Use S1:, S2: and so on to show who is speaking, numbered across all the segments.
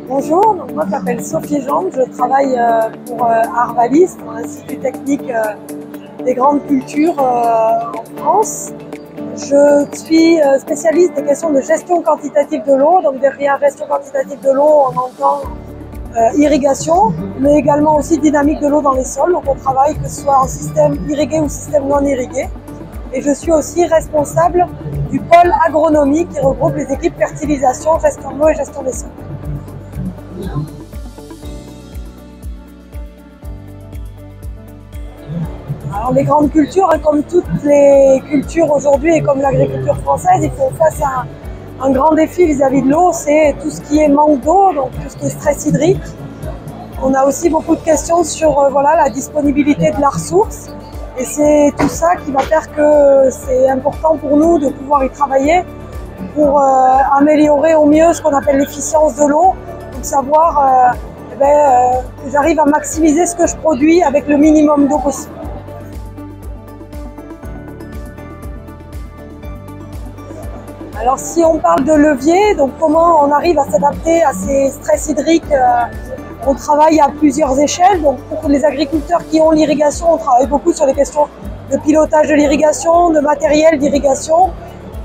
S1: Bonjour, donc moi je m'appelle Sophie Jean, je travaille pour Arvalis, l'Institut technique des grandes cultures en France. Je suis spécialiste des questions de gestion quantitative de l'eau, donc derrière gestion quantitative de l'eau on entend irrigation, mais également aussi dynamique de l'eau dans les sols, donc on travaille que ce soit en système irrigué ou système non irrigué. Et je suis aussi responsable du pôle agronomie qui regroupe les équipes fertilisation, gestion de l'eau et gestion des sols. Alors les grandes cultures, comme toutes les cultures aujourd'hui et comme l'agriculture française, il faut face à un grand défi vis-à-vis de l'eau, c'est tout ce qui est manque d'eau, donc tout ce qui est stress hydrique. On a aussi beaucoup de questions sur la disponibilité de la ressource. Et c'est tout ça qui va faire que c'est important pour nous de pouvoir y travailler pour améliorer au mieux ce qu'on appelle l'efficience de l'eau, donc savoir que j'arrive à maximiser ce que je produis avec le minimum d'eau possible. Alors si on parle de levier, donc comment on arrive à s'adapter à ces stress hydriques, on travaille à plusieurs échelles. Donc pour les agriculteurs qui ont l'irrigation, on travaille beaucoup sur les questions de pilotage de l'irrigation, de matériel d'irrigation.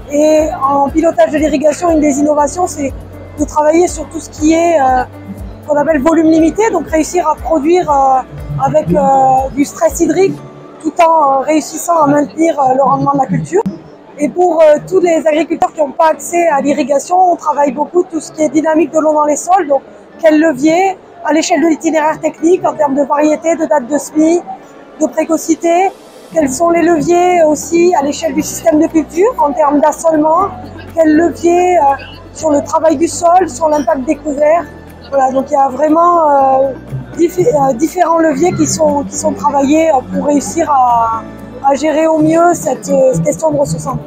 S1: Et en pilotage de l'irrigation, une des innovations, c'est de travailler sur tout ce qui est qu'on appelle volume limité, donc réussir à produire avec du stress hydrique tout en réussissant à maintenir le rendement de la culture. Et pour tous les agriculteurs qui n'ont pas accès à l'irrigation, on travaille beaucoup tout ce qui est dynamique de l'eau dans les sols. Donc quel levier à l'échelle de l'itinéraire technique en termes de variété, de date de semis, de précocité. Quels sont les leviers aussi à l'échelle du système de culture en termes d'assolement. Quel levier sur le travail du sol, sur l'impact des couverts. Voilà, donc il y a vraiment différents leviers qui sont travaillés pour réussir à gérer au mieux cette question de ressources en eau.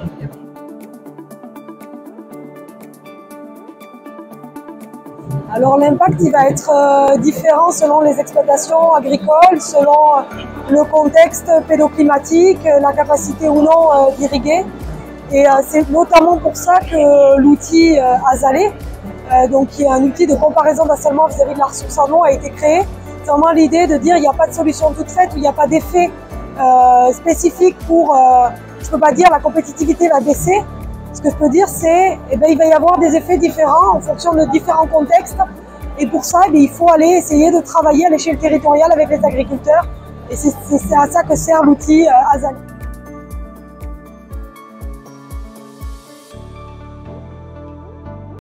S1: Alors l'impact il va être différent selon les exploitations agricoles, selon le contexte pédoclimatique, la capacité ou non d'irriguer. Et c'est notamment pour ça que l'outil Azalée, donc qui est un outil de comparaison d'assolement vis-à-vis de la ressource en eau, a été créé. C'est vraiment l'idée de dire qu'il n'y a pas de solution toute faite, il n'y a pas d'effet spécifique pour, je peux pas dire la compétitivité va baisser. Ce que je peux dire c'est il va y avoir des effets différents en fonction de différents contextes et pour ça il faut aller essayer de travailler à l'échelle territoriale avec les agriculteurs et c'est à ça que sert l'outil Azalée.